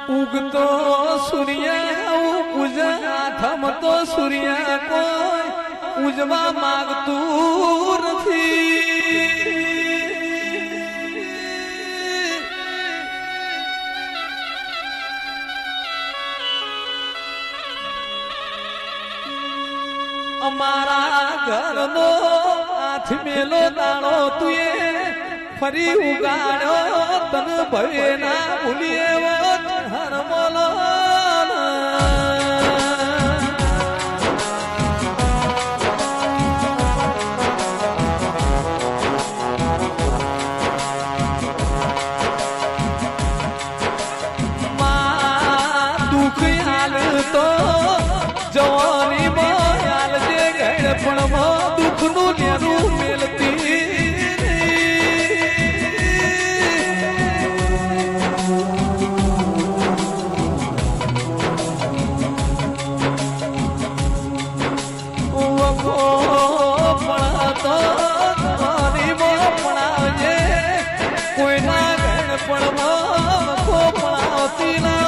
ઉગતો સૂર્ય ઉજા થમતો સૂર્ય કોઈ ઉજવા માંગતું નથી. અમારા ઘરનો હાથ મેલો દાણો તુએ ફરી ઉગાડ્યો તન ભવે ના ભૂલીએ હર બોલો. દુઃખ હાલતો જવાની માં જે ગેડ પણ દુઃખ નું લેરું મેલતી કોઈના ઘર પણ પણાવતી ના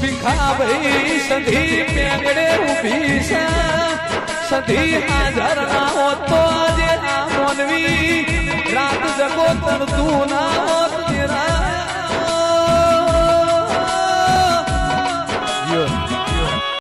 ભીખા ભાઈ સધી પેગડે ઉભી છે. સધી હાજર ના હોત તો આજે આ મોનવી રાત જગો તરતું ના